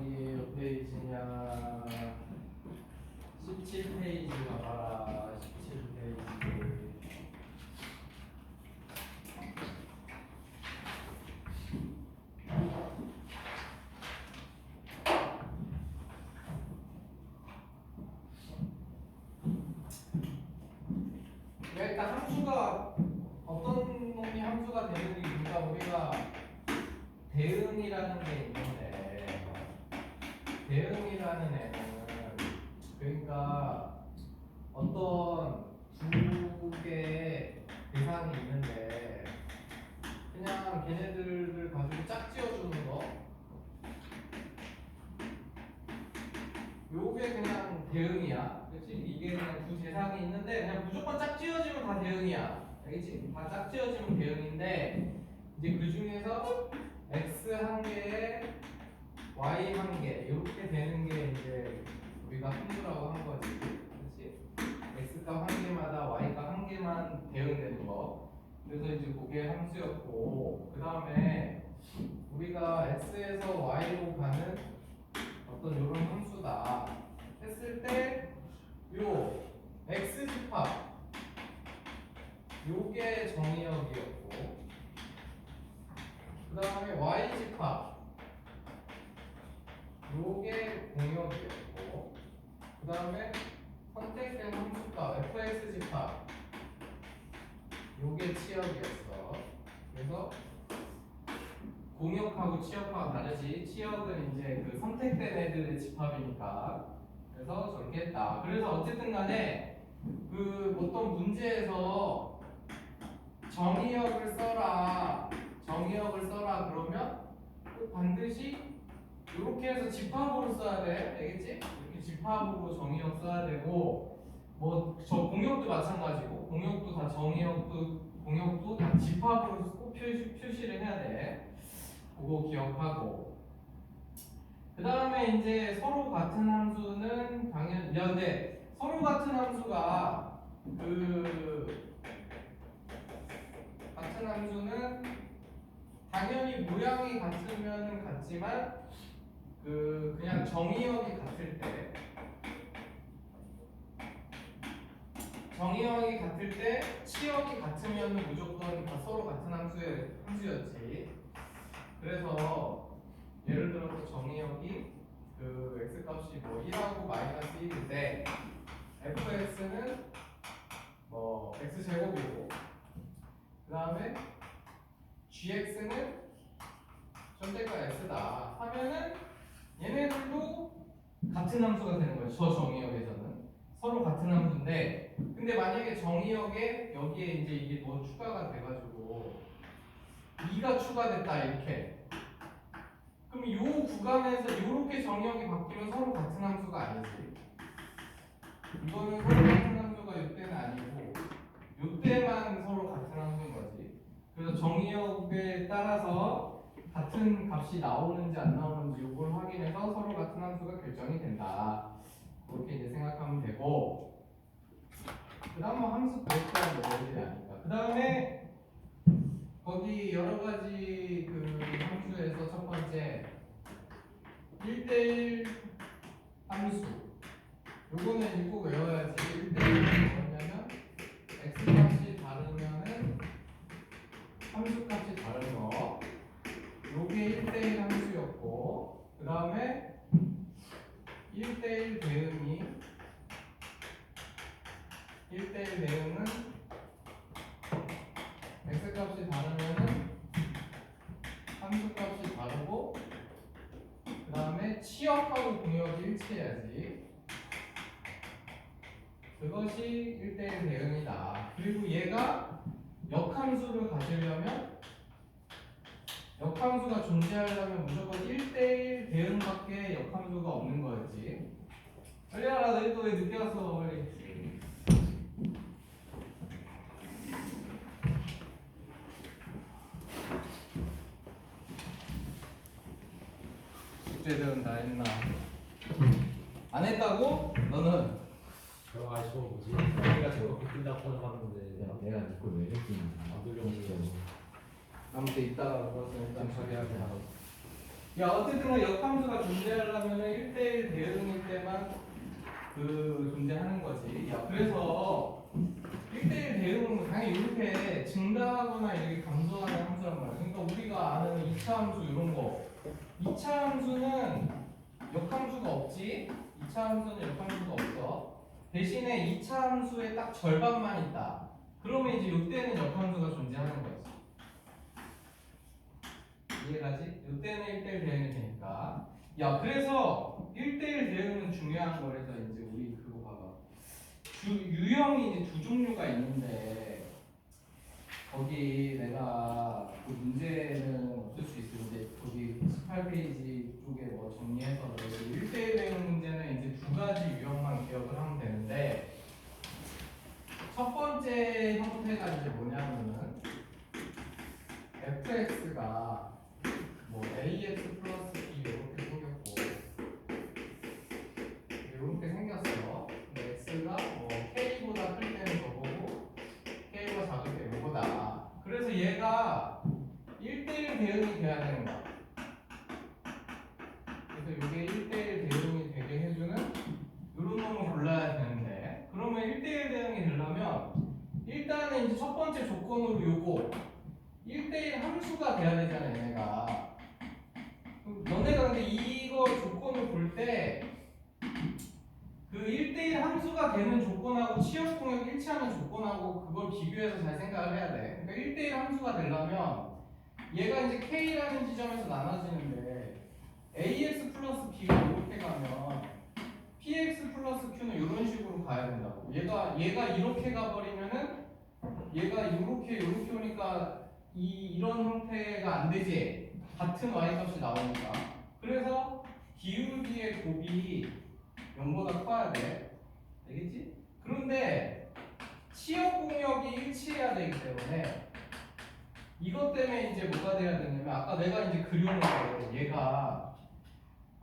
어디 몇 페이지냐? 17페이지 가봐라. 17페이지. 일단 함수가 어떤 놈이 함수가 되는지 그러니까 우리가 대응이라는 게 있는데 대응이라는 애는 그러니까 어떤 두 개의 대상이 있는데 그냥 걔네들을 가지고 짝지어주는 거 요게 그냥 대응이야. 그렇지? 이게 그냥 두 대상이 있는데 그냥 무조건 짝지어지면 다 대응이야. 알겠지? 다 짝지어지면 대응인데 이제 그 중에서 x 한 개에 y 한 개 이렇게 되는 게 이제 우리가 함수라고 한 거지. 그렇지? x 값 한 개마다 y 값 한 개만 대응되는 거. 그래서 이제 그게 함수였고 그 다음에 우리가 x에서 y로 가는 어떤 이런 함수다 했을 때 요 x 집합 요게 정의역이었고 그 다음에 y 집합 요게 공역이었고 그 다음에 선택된 함수값 fx 집합 요게 치역이었어. 그래서 공역하고 치역하고 다르지. 치역은 이제 그 선택된 애들의 집합이니까. 그래서 저렇게 했다. 그래서 어쨌든 간에 그 어떤 문제에서 정의역을 써라. 정의역을 써라 그러면 꼭 반드시 이렇게 해서 집합으로 써야 돼. 알겠지? 이렇게 집합으로 정의역 써야 되고 뭐 저 공역도 마찬가지고 공역도 다 정의역도 공역도 다 집합으로 꼭 표시를 해야 돼. 그거 기억하고 그 다음에 이제 서로 같은 함수는 당연히 야 근데 서로 같은 함수가 그 같은 함수는 당연히 모양이 같으면 같지만 그 그냥 정의역이 같을 때 정의역이 같을 때 치역이 같으면 무조건 다 서로 같은 함수였지. 그래서 예를 들어서 정의역이 그 x 값이 뭐 1하고 마이너스 1인데 fx는 뭐 x 제곱이고 그 다음에 gx는 전체가 x다 하면은 얘네들도 같은 함수가 되는 거예요. 저 정의역에서는 서로 같은 함수인데 근데 만약에 정의역에 여기에 이제 이게 뭐 추가가 돼가지고 2가 추가됐다 이렇게 그럼 이 구간에서 이렇게 정의역이 바뀌면 서로 같은 함수가 아니지. 이거는 서로 같은 함수가 이때는 아니고 이때만 서로 같은 함수인 거지. 그래서 정의역에 따라서 같은 값이 나오는지 안 나오는지 이걸 확인해서 서로 같은 함수가 결정이 된다. 그렇게 이제 생각하면 되고 그 다음 뭐 함수 그래프라는 모델들이 아닐까. 그 다음에 거기 여러 가지 그 함수에서 첫 번째 1대1 함수 요거는 꼭 외워야지. 1대1은 뭐냐면 x값이 다르면은 함수값이 다른 거 요게 1대1 함수였고 그 다음에 1대1 대응이 1대1 대응은 x값이 다르면은 함수값이 다르고 그 다음에 치역하고 공역이 일치해야지. 그것이 1대1 대응이다. 그리고 얘가 역함수를 가지려면 역함수가 존재하려면 무조건 1대1 대응밖에 역함수가 없는 거였지. 빨리 와라. 너희 또 왜 늦게 왔어? 빨리. 숙제들은 다 했나? 안 했다고? 너는? 저 아쉬워 뭐지? 내가 저거 끝나고 나갔는데 내가 니걸 왜 했지? 안 돌려보려고. 아무튼 이따가 그것은 일단 처리하고 나서 야 어쨌든 역함수가 존재하려면 1대1 대응일 때만 그 존재하는 거지. 야 그래서 1대1 대응은 당연히 이렇게 증가하거나 이렇게 감소하는 함수란 말이야. 그러니까 우리가 아는 2차 함수 이런 거 2차 함수는 역함수가 없지. 2차 함수는 역함수가 없어. 대신에 2차 함수의 딱 절반만 있다. 그러면 이제 이때는 역함수가 존재하는 거지. 이해가지? 이때는 1대1 대응이 되니까. 야 그래서 1대1 대응은 중요한 거라서 이제 우리 그거 봐봐. 유형이 이제 두 종류가 있는데 거기 내가 그 문제는 없을 수 있는데 거기 18페이지 쪽에 뭐 정리해서 1대1 대응 문제는 이제 두 가지 유형만 기억을 하면 되는데 첫 번째 형태가 이제 뭐냐면은 fx가 뭐 ax 플러스 b 이렇게 생겼고 이렇게 생겼어. 근데 x가 뭐 k보다 클 때는 저거고 k보다 작을 때 요거다. 그래서 얘가 1대1 대응이 돼야 되는 거야. 그래서 이게 1대1 대응이 되게 해주는 이런 놈을 골라야 되는데 그러면 1대1 대응이 되려면 일단은 이제 첫 번째 조건으로 요거 1대1 함수가 돼야 되잖아 얘네가. 너네가 근데 이거 조건을 볼 때 그 1대1 함수가 되는 조건하고 치역공역 일치하는 조건하고 그걸 비교해서 잘 생각을 해야 돼. 그러니까 1대1 함수가 되려면 얘가 이제 K라는 지점에서 나눠지는데 AX 플러스 B가 이렇게 가면 PX 플러스 Q는 이런 식으로 가야 된다고. 얘가 이렇게 가버리면은 얘가 이렇게 오니까 이런 형태가 안 되지. 같은 y 값이 나오니까. 그래서 기울기의 곱이 0보다 커야 돼. 알겠지? 그런데 치역 공역이 일치해야 되기 때문에 이것 때문에 이제 뭐가 돼야 되냐면 아까 내가 이제 그려놓은 거 얘가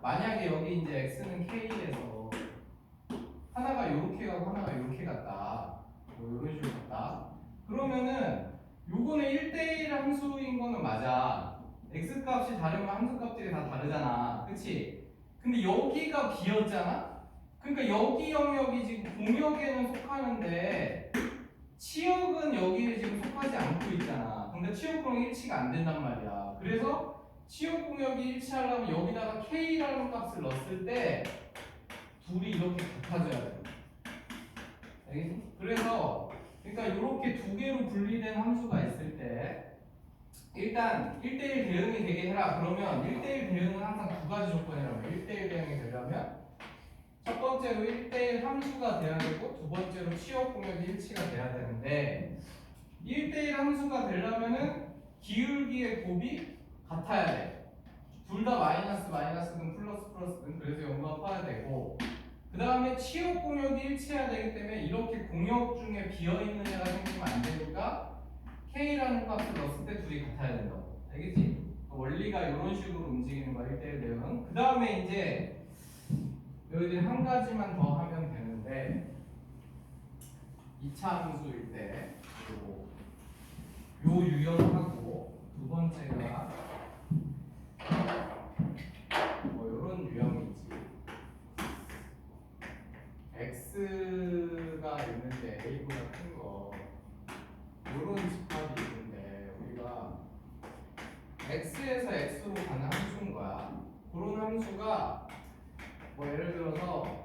만약에 여기 이제 x는 k에서 하나가 이렇게 가고 하나가 이렇게 갔다. 뭐 이런 식으로 갔다. 그러면은 요거는 1대1 함수인 거는 맞아. x 값이 다르면 함수 값들이 다 다르잖아. 그치? 근데 여기가 비었잖아? 그러니까 여기 영역이 지금 공역에는 속하는데 치역은 여기에 지금 속하지 않고 있잖아. 그러니까 치역 공역이 일치가 안 된단 말이야. 그래서 치역 공역이 일치하려면 여기다가 k라는 값을 넣었을 때 둘이 이렇게 같아져야 돼. 알겠지? 그래서 그러니까 이렇게 두 개로 분리된 함수가 있을 때 일단 1대1 대응이 되게 해라. 그러면 1대1 대응은 항상 두 가지 조건이라고 해. 1대1 대응이 되려면 첫 번째로 1대1 함수가 돼야 되고 두 번째로 치역 공역이 일치가 돼야 되는데 1대1 함수가 되려면은 기울기의 곱이 같아야 돼. 둘 다 마이너스든 플러스든 그래서 연구합해야 되고 그 다음에 치역 공역이 일치해야 되기 때문에 이렇게 공역 중에 비어있는 애가 생기면 안 되니까 K라는 값을 넣었을 때 둘이 같아야 된다고. 알겠지? 원리가 이런 식으로 움직이는 거야 1대1 대응은. 그 다음에 이제 여기들 한 가지만 더 하면 되는데 2차 함수일 때 요 유형하고 두 번째가 뭐 요런 유형이지. x가 있는데 a보다 큰 거 요런 집합이 있는데 우리가 x에서 x로 가는 함수인 거야. 그런 함수가 뭐 예를 들어서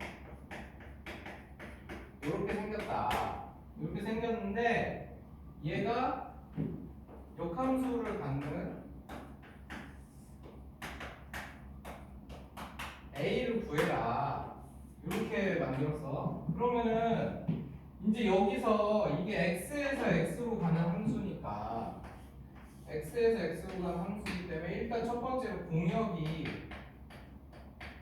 이렇게 생겼다. 이렇게 생겼는데 얘가 역함수를 갖는 a를 구해라. 이렇게 만들었어. 그러면은 이제 여기서 이게 x에서 x로 가는 함수니까 x에서 x로 가는 함수이기 때문에 일단 첫 번째로 공역이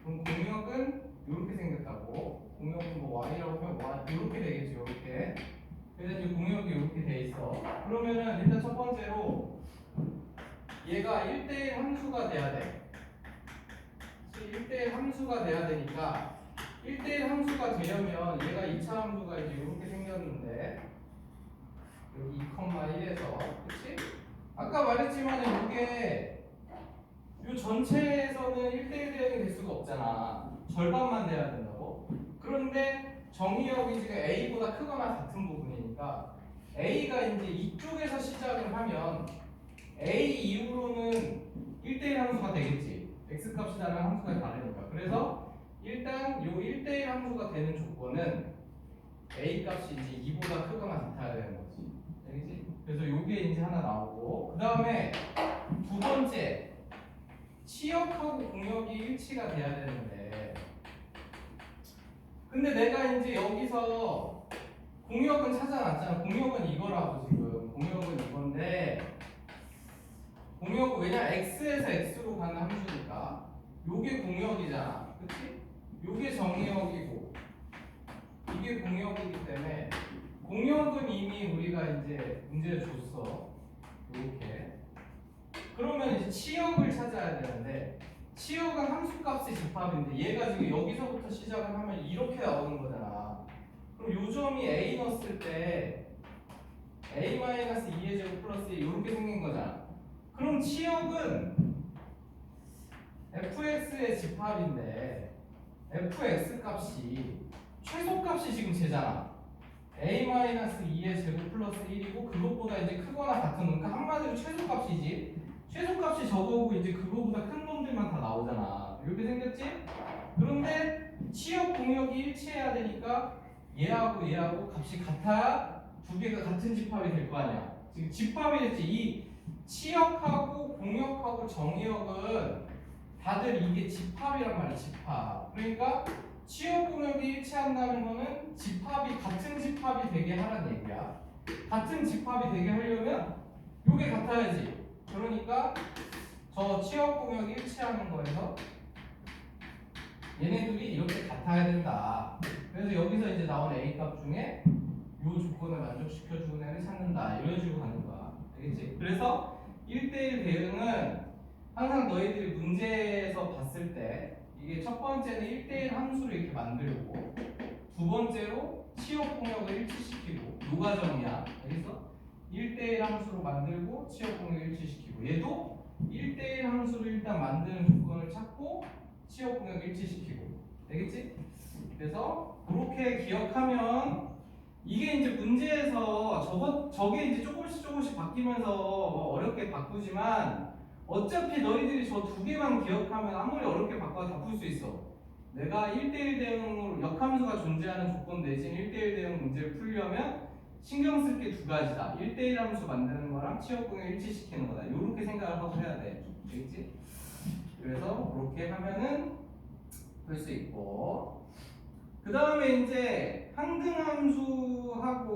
그럼 공역은 이렇게 생겼다고. 공역은 뭐 y라고 하면 y 이렇게 되겠지. 이렇게. 그래서 이제 공역이 이렇게 돼 있어. 그러면은 일단 첫 번째로 얘가 1대1 함수가 돼야 돼. 1대1 함수가 돼야 되니까 1대1 함수가 되려면 얘가 2차 함수가 이제 이렇게 생겼는데 여기 2,1에서 그치? 아까 말했지만 이게 이 전체에서는 1대1 대응이 될 수가 없잖아. 절반만 돼야 된다고. 그런데 정의역이 지금 A보다 크거나 같은 부분이니까 A가 이제 이쪽에서 시작을 하면 A 이후로는 1대1 함수가 되겠지. X값이 다른 함수가 다르니까. 그래서 일단 요 1대1 함수가 되는 조건은 A 값이 이제 2보다 크거나 같아야 되는 거지. 알겠지? 그래서 요게 이제 하나 나오고, 그 다음에 두 번째 치역하고 공역이 일치가 돼야 되는데, 근데 내가 이제 여기서 공역은 찾아놨잖아. 공역은 이거라고 지금. 공역은 이건데, 공역은 왜냐 x에서 x로 가는 함수니까 요게 공역이잖아. 그치? 요게 정의역이고 이게 공역이기 때문에 공역은 이미 우리가 이제 문제를 줬어. 이렇게. 그러면 이제 치역을 찾아야 되는데 치역은 함수값의 집합인데 얘가 지금 여기서부터 시작을 하면 이렇게 나오는 거잖아. 그럼 요 점이 a 넣었을 때 a-2의 제곱 플러스 이렇게 생긴 거잖아. 그럼 치역은 fx의 집합인데 fx 값이 최소값이 지금 쟤잖아. a-2의 제곱 플러스 1이고 그것보다 이제 크거나 같은 놈. 그러니까 한마디로 최소값이지. 최소값이 저거고 이제 그거보다 큰 놈들만 다 나오잖아. 이렇게 생겼지? 그런데 치역 공역이 일치해야 되니까 얘하고 얘하고 값이 같아야 두 개가 같은 집합이 될 거 아니야. 지금 집합이 됐지. 이 치역하고 공역하고 정의역은 다들 이게 집합이란 말이야. 집합. 그러니까 치역 공역이 일치한다는 거는 집합이 같은 집합이 되게 하라는 얘기야. 같은 집합이 되게 하려면 요게 같아야지. 그러니까 저 치역 공역이 일치하는 거에서 얘네들이 이렇게 같아야 된다. 그래서 여기서 이제 나온 A 값 중에 요 조건을 만족시켜주는 애를 찾는다. 이런 식으로 가는 거야. 알겠지? 그래서 1대1 대응은 항상 너희들이 문제에서 봤을 때 이게 첫 번째는 1대1 함수를 이렇게 만들고 두 번째로 치역 공역을 일치시키고 요 과정이야. 알겠어? 1대1 함수로 만들고 치역 공역을 일치시키고 얘도 1대1 함수를 일단 만드는 조건을 찾고 치역 공역을 일치시키고 알겠지? 그래서 그렇게 기억하면 이게 이제 문제에서 저게 이제 조금씩 바뀌면서 어렵게 바꾸지만 어차피 너희들이 저 두 개만 기억하면 아무리 어렵게 바꿔도 다 풀 수 있어. 내가 1대1 대응으로 역함수가 존재하는 조건 대신 1대1 대응 문제를 풀려면 신경 쓸 게 두 가지다. 1대1 함수 만드는 거랑 치역 공역 일치시키는 거다. 이렇게 생각을 하고 해야 돼. 알겠지? 그래서 그렇게 하면은 풀 수 있고, 그 다음에 이제 항등함수하고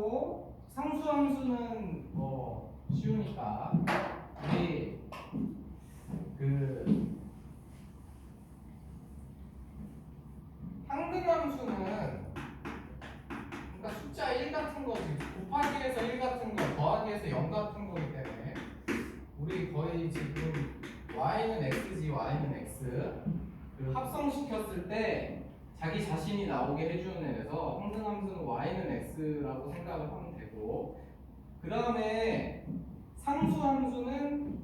상수함수는 뭐 쉬우니까 우리 그 항등함수는 그러니까 숫자 1 같은 거지. 곱하기에서 1 같은 거, 더하기에서 0 같은 거기 때문에 우리 거의 지금 y는 x지, y는 x 그 합성시켰을 때 자기 자신이 나오게 해주는 애라서 항등함수는 y는 x라고 생각을 하면 되고, 그 다음에 상수함수는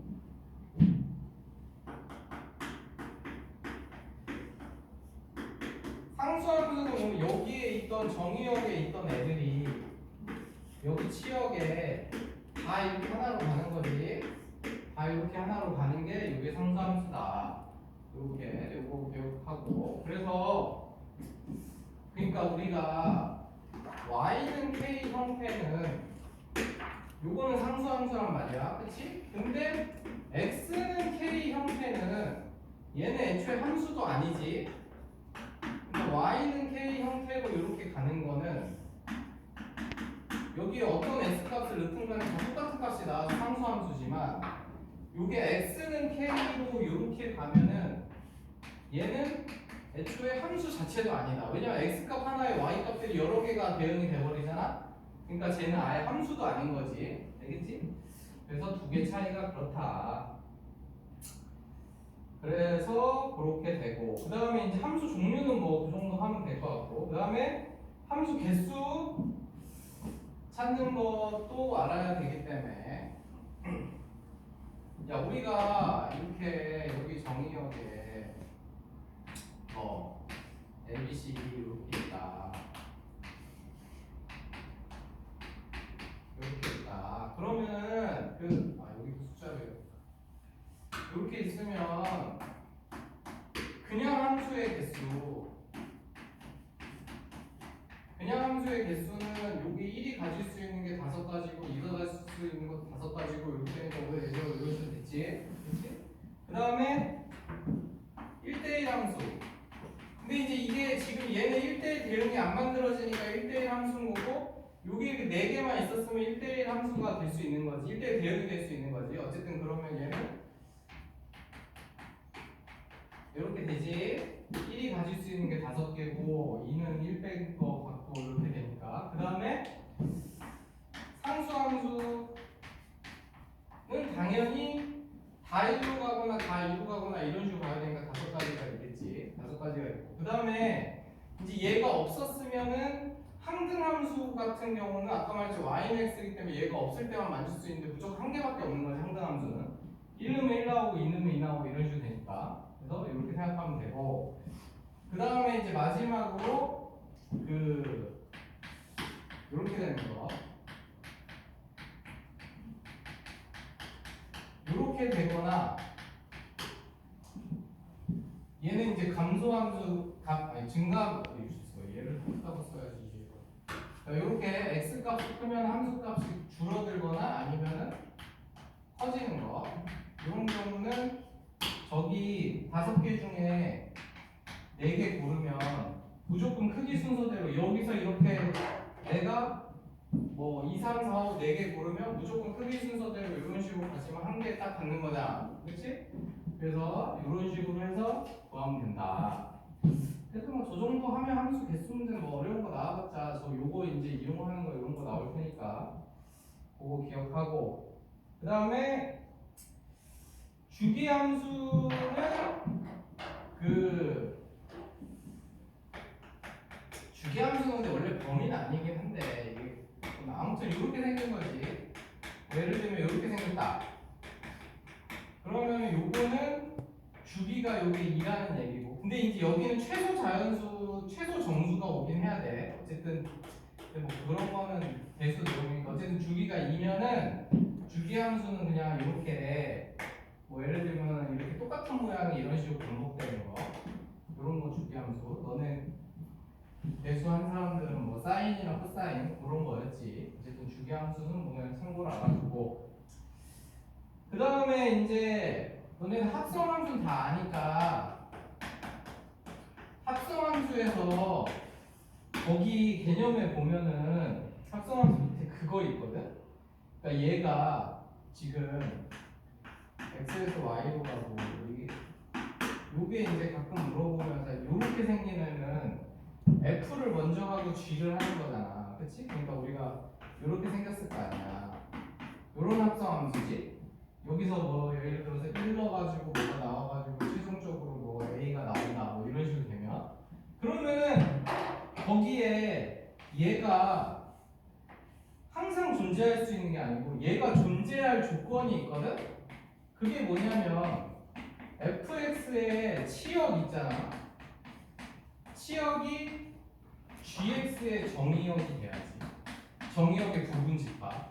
보면 여기에 있던 정의역에 있던 애들이 여기 치역에 다 이렇게 하나로 가는 거지. 다 이렇게 하나로 가는 게 이게 상수함수다. 요게 요거 기억하고, 그래서 그러니까 우리가 y는 k 형태는 요거는 상수함수란 말이야. 그치? 근데 x는 k 형태는 얘는 애초에 함수도 아니지. 그러니까 y는 k 형태로 이렇게 가는 거는 여기 어떤 x값을 넣든 간에 다 똑같은 값이 나와서 상수함수지만 요게 x는 k로 이렇게 가면은 얘는 애초에 함수 자체도 아니다. 왜냐면 x값 하나에 y값들이 여러 개가 대응이 돼버리잖아. 그러니까 쟤는 아예 함수도 아닌 거지. 알겠지? 그래서 두 개 차이가 그렇다. 그래서 그렇게 되고, 그 다음에 이제 함수 종류는 뭐 그 정도 하면 될 것 같고, 그 다음에 함수 개수 찾는 것도 알아야 되기 때문에 야 우리가 이렇게 여기 정 이렇게 있으면 그냥 함수의 개수, 그냥 함수의 개수는 여기 1이 가질 수 있는 게 5가지고 2가 가질 수 있는 것도 5가지고 이렇게 되니까 우리가 예제로 이루어주면 됐지? 그치? 그 다음에 1대1 함수. 근데 이제 이게 지금 얘는 1대1 대응이 안 만들어지니까 1대1 함수인 거고 여기 이렇게 4개만 있었으면 1대1 함수가 될 수 있는 거지. 1대1 대응이 될 수 있는 거지. 어쨌든 그러면 얘는 이렇게 되지. 1이 가질 수 있는 게 5개고 2는 1 뺀 거 같고 이렇게 되니까. 그 다음에 상수함수는 당연히 다 1로 가거나 다 2로 가거나 이런 식으로 가야 되니까 5가지가 있겠지. 5가지가 있고. 그 다음에 이제 얘가 없었으면은 항등함수 같은 경우는 아까 말했죠. y는 x이기 때문에 얘가 없을 때만 만질 수 있는데 무조건 한 개밖에 없는 거지. 항등함수는 1 넣으면 1 나오고 2 넣으면 2 나오고 이런 식으로 되니까. 그래서 이렇게 생각하면 되고, 그 다음에 이제 마지막으로 이렇게 되는 거. 이렇게 되거나 얘는 이제 감소함수 증가 얘를 곱하고 써야지. 이렇게 x 값이 크면 함수 값이 줄어들거나 아니면은 커지는 거. 이런 경우는 저기 5개 중에 4개 고르면 무조건 크기 순서대로 여기서 이렇게 내가 뭐 2, 3, 4, 5, 4개 고르면 무조건 크기 순서대로 이런 식으로 가시면 한 개 딱 갖는 거잖아. 그치? 그래서 이런 식으로 해서 구하면 된다. 그래서 뭐 저 정도 하면 함수 개수 문제는 뭐 어려운 거 나와봤자 저 요거 이제 이용하는 거 이런 거 나올 테니까 그거 기억하고, 그 다음에 주기함수는 주기함수는 근데 원래 범위는 아니긴 한데 이게 아무튼 이렇게 생긴 거지. 예를 들면 이렇게 생겼다. 그러면 요거는 주기가 여기 2라는 얘기고, 근데 이제 여기는 최소 자연수, 최소 정수가 오긴 해야 돼. 어쨌든 뭐 그런 거는 대수 내용이니까 어쨌든 주기가 2면은 주기함수는 그냥 이렇게 뭐 예를 들면 이렇게 똑같은 모양이 이런 식으로 반복되는 거, 이런 거 주기함수. 너네 대수한 사람들은 뭐 사인이나 코사인 그런 거였지. 어쨌든 주기함수는 뭐 그냥 참고로 알아두고, 그 다음에 이제 너네는 합성함수는 다 아니까 합성함수에서 거기 개념에 보면은 합성함수 밑에 그거 있거든. 그러니까 얘가 지금 x에서 y로 가고 요게 이제 가끔 물어보면서 요렇게 생긴 애는 f를 먼저 하고 g를 하는 거잖아. 그치? 그러니까 우리가 요렇게 생겼을 거 아니야. 요런 합성함수지. 여기서 뭐 예를 들어서 1 넣어가지고 뭐가 나와가지고 최종적으로 뭐 a가 나온다 뭐 이런 식으로 되면, 그러면은 거기에 얘가 항상 존재할 수 있는 게 아니고 얘가 존재할 조건이 있거든. 그게 뭐냐면 fx의 치역 있잖아. 치역이 gx의 정의역이 돼야지. 정의역의 부분 집합.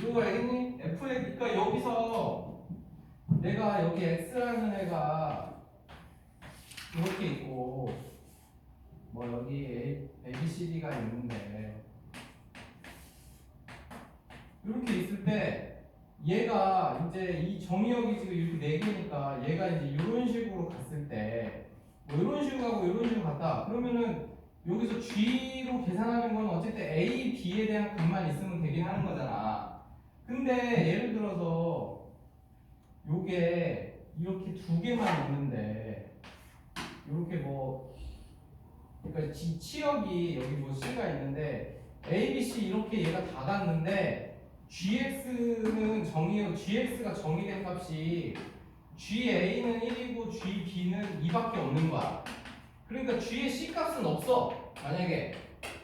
이거 알겠니? fx, 그러니까 여기서 내가 여기 x라는 애가 이렇게 있고 뭐 여기 A, B, C, D가 있는데 이렇게 있을 때 얘가 이제 이 정의역이 지금 이렇게 4개니까 얘가 이제 이런 식으로 갔을 때 뭐 이런 식으로 가고 이런 식으로 갔다 그러면은 여기서 G로 계산하는 건 어쨌든 A, B에 대한 값만 있으면 되긴 하는 거잖아. 근데 예를 들어서 요게 이렇게 2개만 있는데 이렇게 뭐 그러니까 치역이 여기 뭐 C가 있는데 A, B, C 이렇게 얘가 다 갔는데 GX는 정의역, GX가 정의된 값이 GA는 1이고 GB는 2밖에 없는 거야. 그러니까 G의 C 값은 없어. 만약에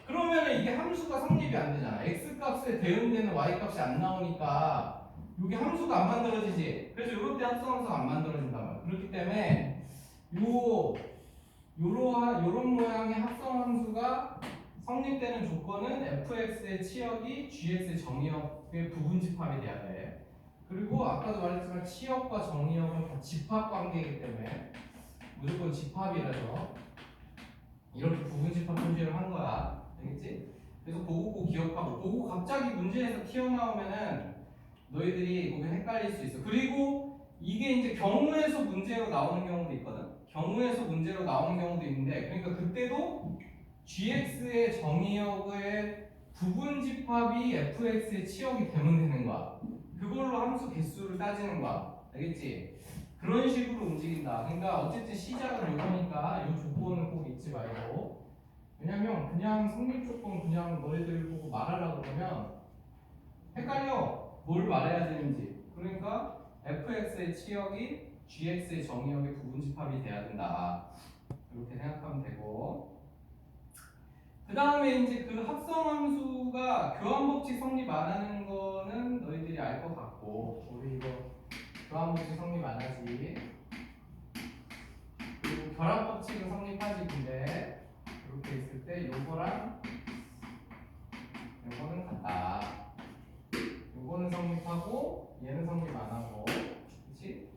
그러면은 이게 함수가 성립이 안 되잖아. X 값에 대응되는 Y 값이 안 나오니까 이게 함수가 안 만들어지지. 그래서 이럴 때 합성함수가 안 만들어진단 말이야. 그렇기 때문에 요런 모양의 합성함수가 성립되는 조건은 fx의 치역이 gx의 정의역의 부분 집합이 돼야 돼. 그리고 아까도 말했지만 치역과 정의역은 다 집합 관계이기 때문에 무조건 집합이라서 이렇게 부분 집합 표시를 한 거야. 알겠지? 그래서 그거 꼭 기억하고, 그거 갑자기 문제에서 튀어나오면은 너희들이 그게 헷갈릴 수 있어. 그리고 이게 이제 경우에서 문제로 나오는 경우도 있거든. 경우에서 문제로 나오는 경우도 있는데, 그러니까 그때도 gx의 정의역의 부분 집합이 fx의 치역이 되면 되는 거야. 그걸로 함수 개수를 따지는 거야. 알겠지? 그런 식으로 움직인다. 그러니까 어쨌든 시작은 요거니까 이 조건은 꼭 잊지 말고. 왜냐면 그냥 성립 조건 그냥 너희들 보고 말하려고 그러면 헷갈려. 뭘 말해야 되는지. 그러니까 fx의 치역이 gx의 정의역의 부분 집합이 돼야 된다. 이렇게 생각하면 되고. 그 다음에 이제 그 합성함수가 교환법칙 성립 안 하는 거는 너희들이 알 것 같고, 우리 이거 교환법칙 성립 안 하지. 그리고 결합법칙은 성립하지. 근데 이렇게 있을 때 요거랑 요거는 같다. 요거는 성립하고 얘는 성립 안 하고, 그렇지?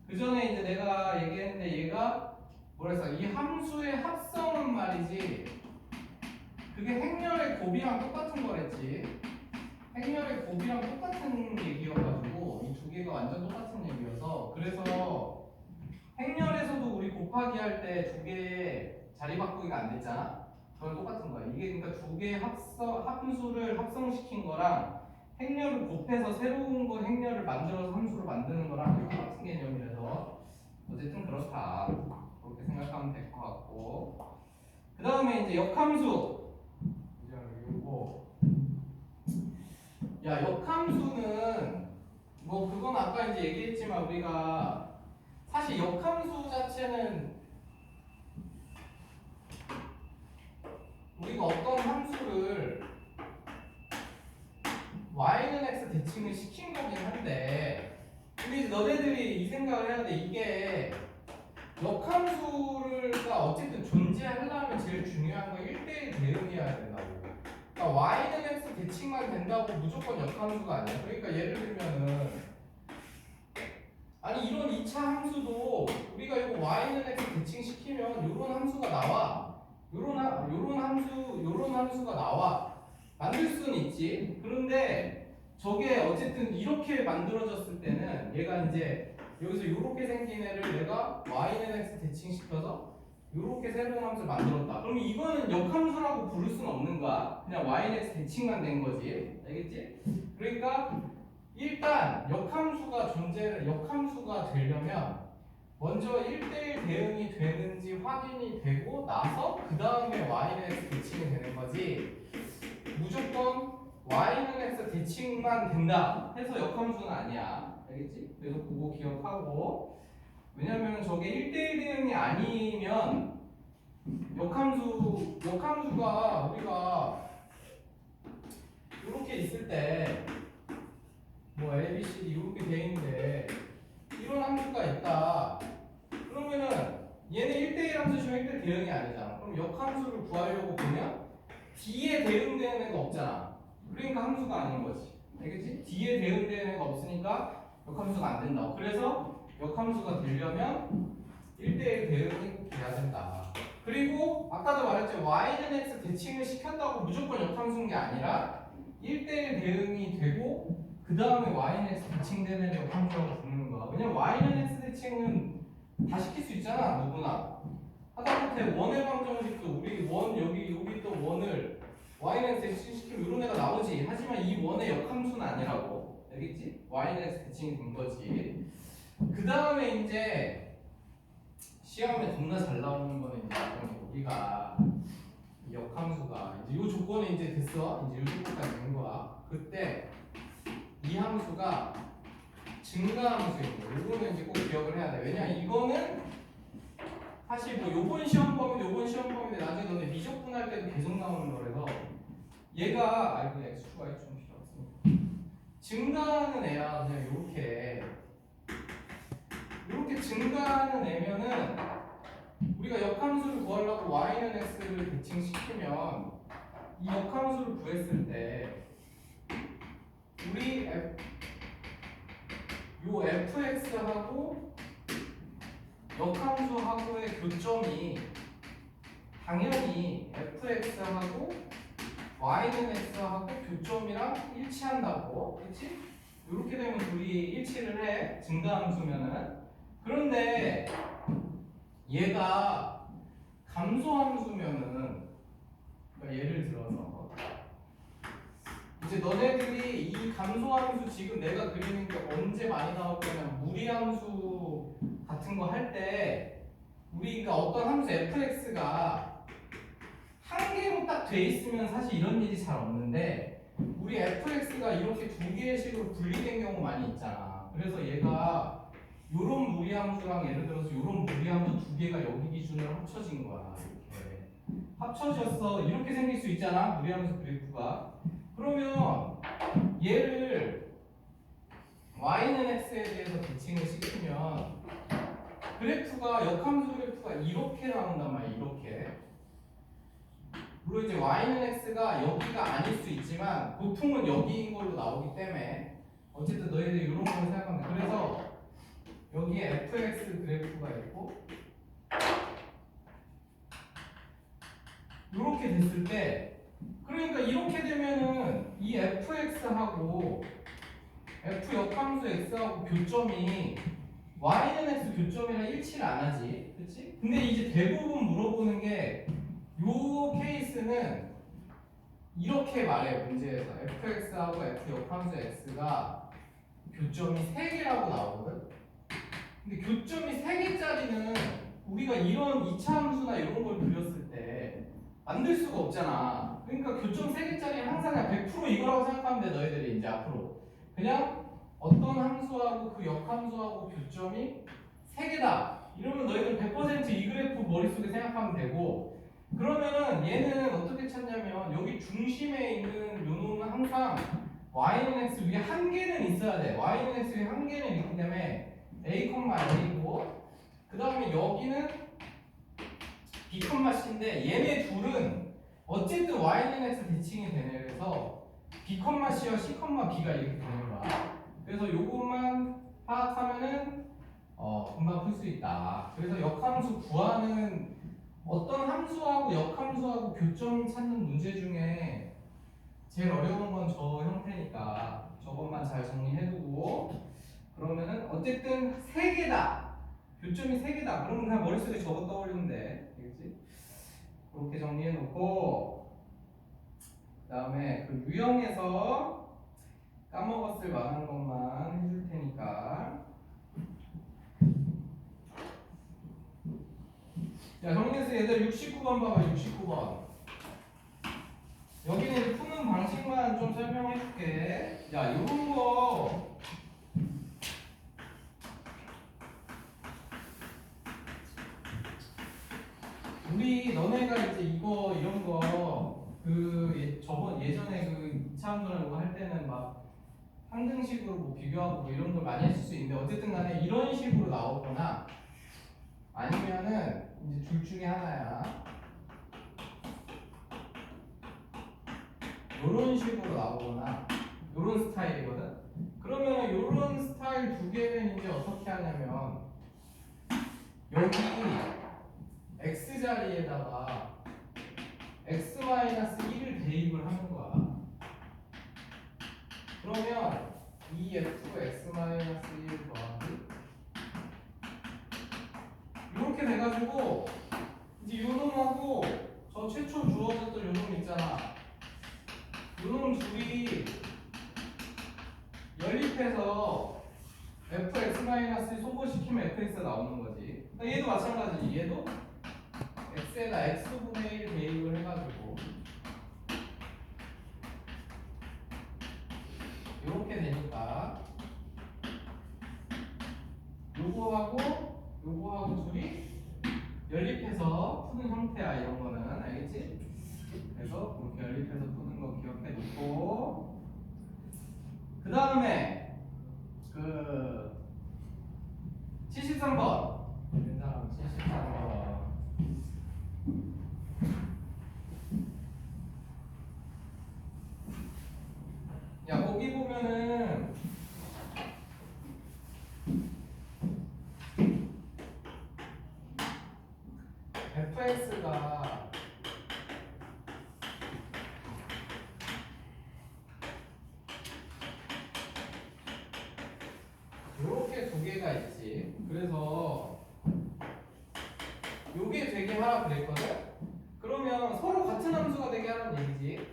그 전에 이제 내가 얘기했는데 얘가 뭐랬어? 이 함수의 합성은 말이지. 그게 행렬의 곱이랑 똑같은 거랬지. 행렬의 곱이랑 똑같은 얘기여가지고 이 두 개가 완전 똑같은 얘기여서, 그래서 행렬에서도 우리 곱하기 할 때 두 개의 자리 바꾸기가 안 됐잖아. 그건 똑같은 거야. 이게 그러니까 두 개의 함수를 합성시킨 거랑 행렬을 곱해서 새로운 거 행렬을 만들어서 함수로 만드는 거랑 똑같은 개념이라서 어쨌든 그렇다. 그렇게 생각하면 될 것 같고. 그 다음에 이제 역함수. 요거. 야, 역함수는 뭐 그건 아까 이제 얘기했지만 우리가 사실 역함수 자체는 우리가 어떤 함수를 y는 x 대칭을 시킨 거긴 한데, 우리 너네들이 이 생각을 해야 돼. 이게 역함수가 어쨌든 존재하려면 제일 중요한 건 1대1 대응이어야 된다고. 그러니까 y는 x 대칭만 된다고 무조건 역함수가 아니야. 그러니까 예를 들면은 아니 이런 2차 함수도 우리가 이거 y는 x 대칭시키면 요런 함수가 나와. 요런 함수가 나와. 만들 수는 있지. 그런데 저게 어쨌든 이렇게 만들어졌을 때는 얘가 이제 여기서 이렇게 생긴 애를 내가 y는 x 대칭시켜서 이렇게 새로운 함수를 만들었다. 그럼 이거는 역함수라고 부를 수는 없는 거야. 그냥 y는 x 대칭만 된 거지. 알겠지? 그러니까 일단 역함수가 되려면 먼저 1대1 대응이 되는지 확인이 되고 나서 그 다음에 y는 x 대칭이 되는 거지. 무조건 y는 x 대칭만 된다 해서 역함수는 아니야. 알겠지? 그래서 그거 기억하고, 왜냐면 저게 1대1 대응이 아니면 역함수가 우리가 이렇게 있을 때 뭐 A, B, C, D 이렇게 돼 있는데 이런 함수가 있다. 그러면은 얘는 1대1 함수지만 1대1 대응이 아니잖아. 그럼 역함수를 구하려고 보면 D에 대응되는 애가 없잖아. 그러니까 함수가 아닌 거지. 알겠지? D에 대응되는 애가 없으니까 역함수가 안 된다고. 그래서 역함수가 되려면 1대1 대응이 꼭 돼야 된다. 그리고 아까도 말했죠. y는 x 대칭을 시켰다고 무조건 역함수인 게 아니라 1대1 대응이 되고 그 다음에 y는 x 대칭되는 역함수라고 부르는 거야. 왜냐면 y는 x 대칭은 다 시킬 수 있잖아. 누구나. 하다못해 원의 방정식도 우리 여기 또 원을 y는 x 대칭시키면 이런 애가 나오지. 하지만 이 원의 역함수는 아니라고. 알겠지? y는 x 대칭이 된 거지. 그 다음에 이제 시험에 존나 잘 나오는 거는 이제 우리가 이 역함수가 이제 이 조건이 이제 됐어. 이제 이 조건까지 된 거야. 그때 이 함수가 증가함수인 거야. 이거는 이제 꼭 기억을 해야 돼. 왜냐 이거는 사실 뭐 요번 시험 범위인데 나중에 너네 미적분할 때도 계속 나오는 거라서 얘가 x축과 y축은 필요 없으니까 증가하는 애야. 그냥 이렇게 증가하는 애면은 우리가 역함수를 구하려고 y는 x를 대칭시키면 이 역함수를 구했을 때 우리 요 fx하고 역함수하고의 교점이 당연히 fx하고 y는 x하고 교점이랑 일치한다고, 그렇지? 이렇게 되면 둘이 일치를 해, 증가함수면은. 그런데 얘가 감소함수면은, 그러니까 예를 들어서 이제 너네들이 이 감소함수 지금 내가 그리는 게 언제 많이 나올 거냐, 무리함수 같은 거 할 때 우리가 어떤 함수 fx가 한 개로 딱 돼 있으면 사실 이런 일이 잘 없는데 우리 fx가 이렇게 두 개의 식으로 분리된 경우 많이 있잖아. 그래서 얘가 요런 무리함수랑 예를 들어서 요런 무리함수 두 개가 여기 기준으로 합쳐진 거야. 이렇게 합쳐졌어. 이렇게 생길 수 있잖아, 무리함수 그래프가. 그러면 얘를 y는 x에 대해서 대칭을 시키면 그래프가 역함수 그래프가 이렇게 나온단 말이야. 이렇게. 물론 이제 y는 x가 여기가 아닐 수 있지만 보통은 여기인 걸로 나오기 때문에 어쨌든 너희들 이런 걸 생각하면 돼. 그래서 여기에 fx 그래프가 있고 이렇게 됐을 때, 그러니까 이렇게 되면은 이 fx하고 f 역함수 x하고 교점이 y는 x 교점이랑 일치를 안 하지, 그렇지? 근데 이제 대부분 물어보는 게 요 케이스는 이렇게 말해요. 문제에서 fx하고 f 역함수 x가 교점이 3개라고 나오거든. 근데 교점이 3개짜리는 우리가 이런 2차 함수나 이런 걸 그렸을 때 만들 수가 없잖아. 그러니까 교점 3개짜리 항상 그냥 100% 이거라고 생각하면 돼. 너희들이 이제 앞으로 그냥 어떤 함수하고 그 역함수하고 교점이 3개다 이러면 너희들 100%이 그래프 머릿속에 생각하면 되고, 그러면은 얘는 어떻게 찾냐면 여기 중심에 있는 요 놈은 항상 y는 x 위에 한 개는 있어야 돼. y는 x 위에 한 개는 있기 때문에 a,a고 그 다음에 여기는 b, c인데 얘네 둘은 어쨌든 y는 x 대칭이 되네. 그래서 b, c와 c, b가 이렇게 되는 거야. 그래서 요것만 파악하면은 금방 풀 수 있다. 그래서 역함수 구하는 어떤 함수하고 역함수하고 교점 찾는 문제 중에 제일 어려운 건 저 형태니까 저것만 잘 정리해두고, 그러면은 어쨌든 3개다. 교점이 3개다. 그러면 그냥 머릿속에 저거 떠올리면 돼. 알겠지? 그렇게 정리해놓고 그 다음에 그 유형에서 까먹었을 만한 것만 해줄 테니까. 자, 정리해서 얘들 69번 봐봐. 69번. 여기는 푸는 방식만 좀 설명해 줄게. 야, 요런 거 우리 너네가 이제 이거 이런 거 저번 예전에 그 2차 함수라는 거 할 때는 막 항등식으로 뭐 비교하고 뭐 이런 걸 많이 했을 수 있는데, 어쨌든 간에 이런 식으로 나오거나 아니면은 이제 둘 중에 하나야. 요런 식으로 나오거나 요런 스타일이거든. 그러면 요런 스타일 두 개는 이제 어떻게 하냐면 여기 x 자리에다가 x-1을 대입을 하는 거야. 그러면 2f x-1 더하기 이렇게 돼가지고 이제 요놈하고 저 최초 주어졌던 요놈 있잖아. 요놈 둘이 연립해서 fx-1 소거시키면 fx가 나오는 거지. 얘도 마찬가지지. 얘도 x에다 x분의 1 대입을 해가지고 이렇게 되니까 요거하고 둘이 연립해서 푸는 형태야. 이런 거는 알겠지? 그래서 그렇게 연립해서 푸는 거 기억해 놓고, 그 다음에 그 73번 된 사람 73번. 야, 거기 보면은 fx가 요렇게 두 개가 있지. 그래서 요게 되게 하라 그랬거든? 그러면 서로 같은 함수가 되게 하라는 얘기지.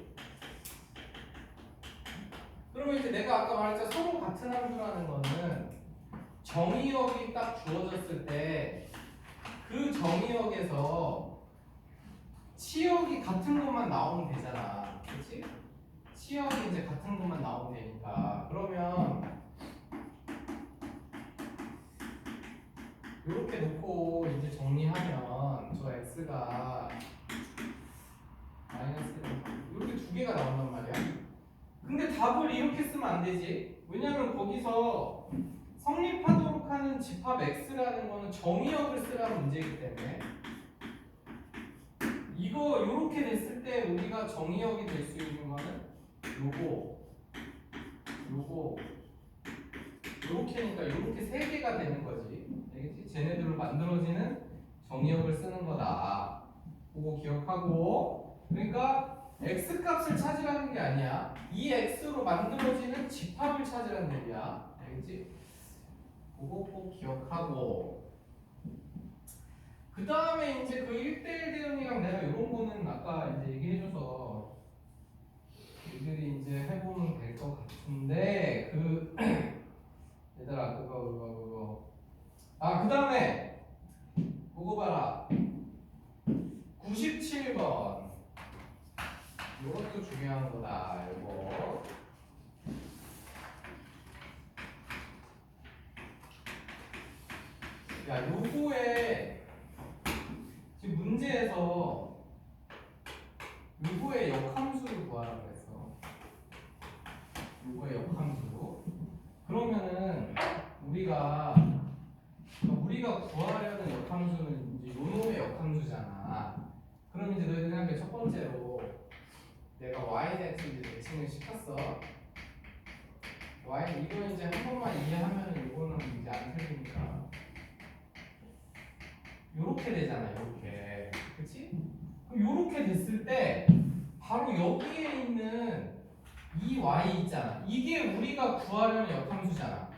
그러면 이제 내가 아까 말했잖아. 서로 같은 함수라는 거는 정의역이 딱 주어졌을 때 그 정의역에서 치역이 같은 것만 나오면 되잖아. 그렇지? 치역이 이제 같은 것만 나오면 되니까. 그러면 이렇게 놓고 이제 정리하면 저 x가 마이너스 이렇게 두 개가 나온단 말이야. 근데 답을 이렇게 쓰면 안 되지. 왜냐면 거기서 성립하도록 하는 집합 x라는 거는 정의역을 쓰라는 문제이기 때문에 이거 이렇게 됐을 때 우리가 정의역이 될 수 있는 거는 요거 요렇게니까 요렇게 세 개가 되는 거지. 알겠지? 쟤네들로 만들어지는 정의역을 쓰는 거다. 그거 기억하고. 그러니까 x 값을 찾으라는 게 아니야. 이 x로 만들어지는 집합을 찾으라는 얘기야. 알겠지? 그거 꼭 기억하고. 그 다음에 이제 그 1대1 대응이랑 내가 이런 거는 아까 이제 얘기해줘서 이들이 이제 해보면 될 것 같은데 그 얘들아 그거 아 그 다음에 그거 봐라 97번 이것도 중요한 거다. 이거 야 요거에 지금 문제에서 요거의 역함수를 구하라고 했어. 요거의 역함수. 그러면은 우리가 구하려는 역함수는 이제 요놈의 역함수잖아. 그럼 이제 너희들 생각해. 첫 번째로 내가 ynet 이제 대칭을 시켰어. y 이거 이제 한 번만 이해하면은 이거는 이제 안 틀리니까 요렇게 되잖아. 요렇게. 그치? 그럼 요렇게 됐을 때 바로 여기에 있는 이 y 있잖아. 이게 우리가 구하려는 역함수잖아.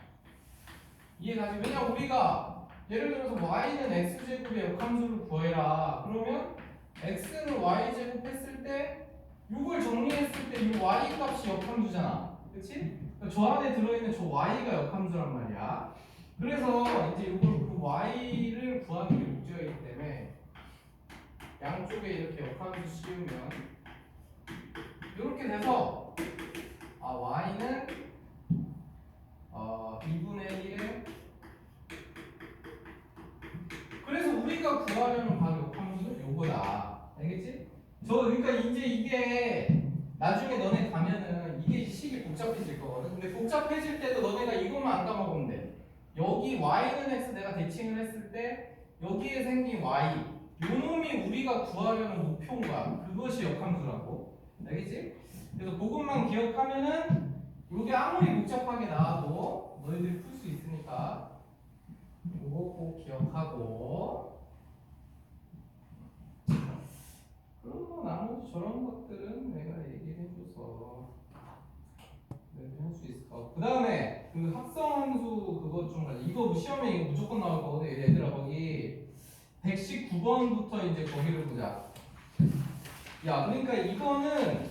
이해가지? 왜냐 우리가 예를 들어서 y는 x제곱의 역함수를 구해라. 그러면 x는 y제곱 했을 때 이걸 정리했을 때 이 y 값이 역함수잖아. 그치? 그러니까 저 안에 들어있는 저 y가 역함수란 말이야. 그래서 이제 이걸 그 y를 구하는 게 목적이기 때문에 양쪽에 이렇게 역함수 씌우면 이렇게 돼서 y는 2분의 1에 그래서 우리가 구하려는 바로 역함수는 요거다. 알겠지? 그러니까 이제 이게 나중에 너네 가면은 이게 식이 복잡해질 거거든. 근데 복잡해질 때도 너네가 이것만 안 까먹으면 돼. 여기 y는 x 내가 대칭을 했을 때 여기에 생긴 y 요 놈이 우리가 구하려는 목표인 거야. 그것이 역함수라고. 알겠지? 그래서 그것만 기억하면은 요게 아무리 복잡하게 나와도 너희들이 풀 수 있으니까 요거 꼭 기억하고. 그럼 뭐 나머지 저런 것들은 내가 얘기해줘서 할 수 있을 것 같고. 그 다음에 그 합성함수 그것 좀 가져. 이거 시험에 이거 무조건 나올 거거든. 얘들아 거기 119번부터 이제 거기를 보자. 야 그러니까 이거는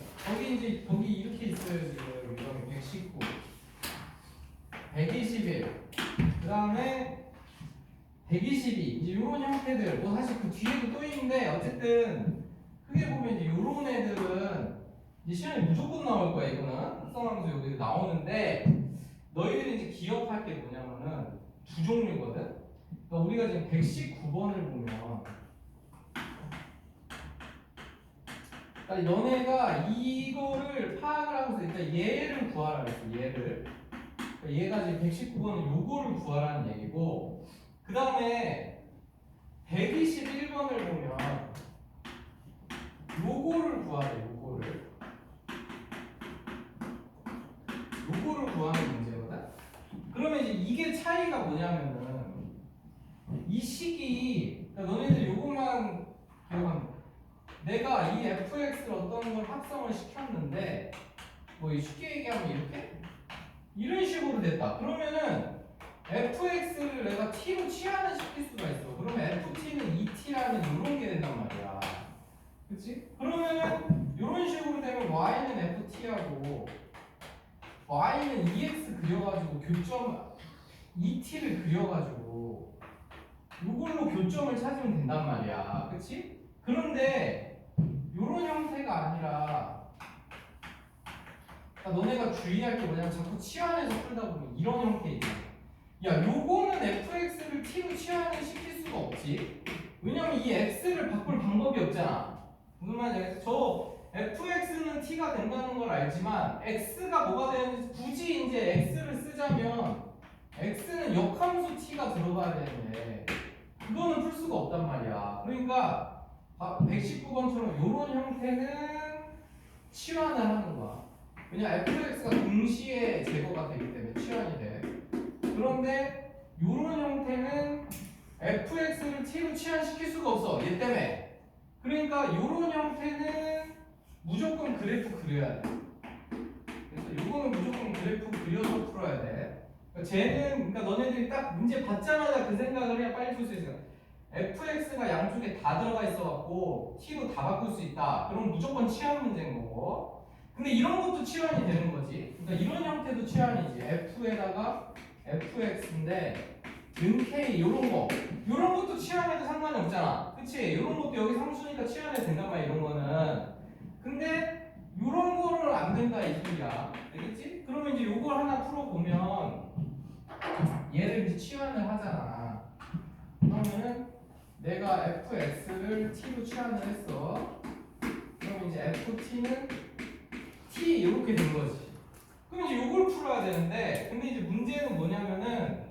거기 이렇게 있어요. 지금 이거는 119 121 그 다음에 122 이제 요런 형태들 뭐 사실 그 뒤에도 또 있는데 어쨌든 크게 보면 이제 요런 애들은 이제 시험에 무조건 나올 거야. 이거는 합성함수 여기 나오는데 너희들이 이제 기억할 게 뭐냐면은 두 종류거든. 그러니까 우리가 지금 119번을 보면 그러니까 너네가 이거를 파악을 하면서 일단 얘를 구하라 그랬어. 얘를. 그러니까 얘가 지금 119번은 요거를 구하라는 얘기고 그 다음에 121번을 보면 요거를 구하래. 요거를 구하는 문제거든. 그러면 이제 이게 차이가 뭐냐면은 이 식이 그러니까 너네들 요것만 기억하면 내가 이 fx를 어떤 걸 합성을 시켰는데 뭐 쉽게 얘기하면 이렇게 이런 식으로 됐다. 그러면은 fx를 내가 t로 치환을 시킬 수가 있어. 그러면 ft는 2t라는 이런 게 된단 말이야. 그치? 그러면은 이런 식으로 되면 y는 ft하고 y는 2x 그려가지고 교점 2t를 그려가지고 이걸로 교점을 찾으면 된단 말이야. 그치? 그런데 이런 형태가 아니라 그러니까 너네가 주의할 게 뭐냐면 자꾸 치환해서 풀다 보면 이런 형태이야. 야, 요거는 fx를 t로 치환을 시킬 수가 없지. 왜냐면 이 x를 바꿀 방법이 없잖아. 무슨 말인지 저 fx는 t가 된다는 걸 알지만 x가 뭐가 되는지 굳이 이제 x를 쓰자면 x는 역함수 t가 들어가야 되는데 그거는 풀 수가 없단 말이야. 그러니까 119번처럼 이런 형태는 치환을 하는 거야. 왜냐 fx가 동시에 제거가 되기 때문에 치환이 돼. 그런데 이런 형태는 fx를 t로 치환시킬 수가 없어. 얘 때문에. 그러니까 이런 형태는 무조건 그래프 그려야 돼. 그래서 이거는 무조건 그래프 그려서 풀어야 돼. 그러니까 쟤는 그러니까 너네들이 딱 문제 받자마자 그 생각을 해야 빨리 풀 수 있어. fx가 양쪽에 다 들어가 있어갖고 t로 다 바꿀 수 있다. 그럼 무조건 치환 문제인 거고. 근데 이런 것도 치환이 되는 거지. 그러니까 이런 형태도 치환이지. f에다가 fx인데 은 k 요런 것도 치환해도 상관이 없잖아. 그치? 요런 것도 여기 상수니까 치환해도 된단 말이야. 이런 거는. 근데 요런 거를 안 된다 이 소리야. 알겠지? 그러면 이제 요걸 하나 풀어보면 얘를 이제 치환을 하잖아. 그러면은 내가 fx를 t로 치환을 했어. 그럼 이제 ft는 t 이렇게 된 거지. 그럼 이제 요걸 풀어야 되는데 근데 이제 문제는 뭐냐면은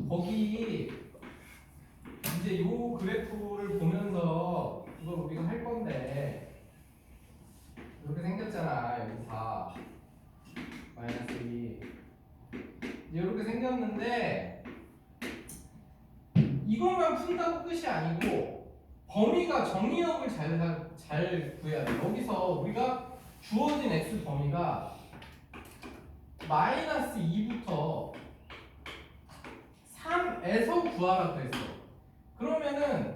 거기 이제 요 그래프를 보면서 이걸 우리가 할 건데 이렇게 생겼잖아. 여기 4 마이너스 2 이렇게 생겼는데 이것만 푼다고 끝이 아니고 범위가 정의역을 잘 구해야 돼. 여기서 우리가 주어진 x 범위가 마이너스 2부터 3에서 구하라고 했어. 그러면은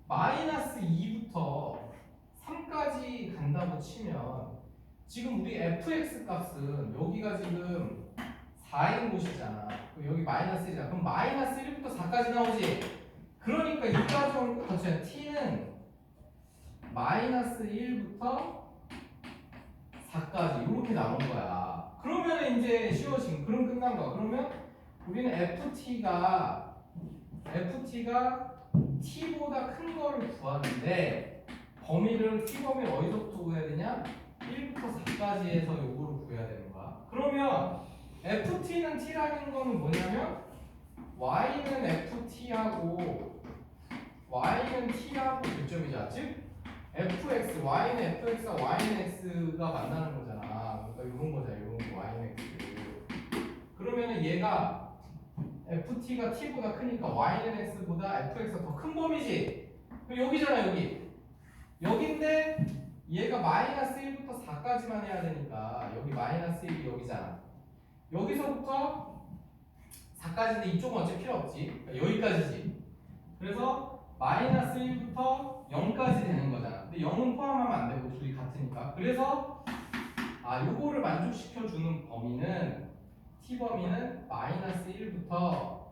마이너스 2부터 3까지 간다고 치면 지금 우리 fx 값은 여기가 지금 4인 곳이잖아. 여기 마이너스 1이잖아. 그럼 마이너스 1부터 4까지 나오지. 그러니까 이 과정을 거쳐야 t는 마이너스 1부터 4까지 이렇게 나온 거야. 그러면 이제 쉬워진. 그럼 끝난 거야. 그러면 우리는 ft가 t보다 큰 거를 구하는데 범위를 t 범위를 어디서부터 구해야 되냐? 1부터 4까지 해서 요거를 구해야 되는 거야. 그러면 ft는 t라는 거는 뭐냐면 y는 ft하고 y는 t하고 교점이자 즉 fx, y는 fx와 y는 x가 만나는 거잖아. 그러니까 이런 거잖아. 이런 거 y는 x. 그러면은 얘가 ft가 t보다 크니까 y는 x보다 fx가 더 큰 범위지. 그럼 여기잖아 여기. 여긴데 얘가 마이너스 1부터 4까지만 해야 되니까 여기 마이너스 1이 여기잖아. 여기서부터 4까지인데 이쪽은 어차피 필요 없지. 그러니까 여기까지지. 그래서 마이너스 1부터 0까지 되는 거잖아. 근데 0은 포함하면 안 되고 둘이 같으니까. 그래서 요거를 만족시켜주는 범위는 t 범위는 마이너스 1부터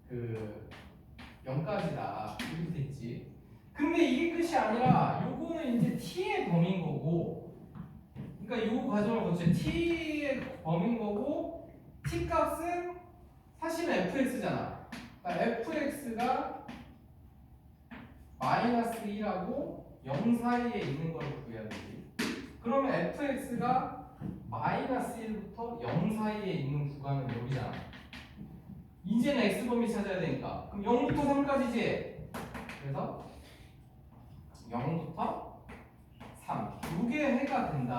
그 0까지다. 이렇게 됐지. 근데 이게 끝이 아니라 요거는 이제 t의 범위인 거고, 그러니까 요 과정을 거쳐 t의 범위인 거고, t 값은 사실은 fx잖아. 그러니까 fx가 마이너스 1하고 0 사이에 있는 걸 구해야 되지. 그러면 fx가 마이너스 1부터 0 사이에 있는 구간은 여기잖아. 이제는 x범위 찾아야 되니까. 그럼 0부터 3까지지. 그래서 0부터 3. 이게 해가 된다.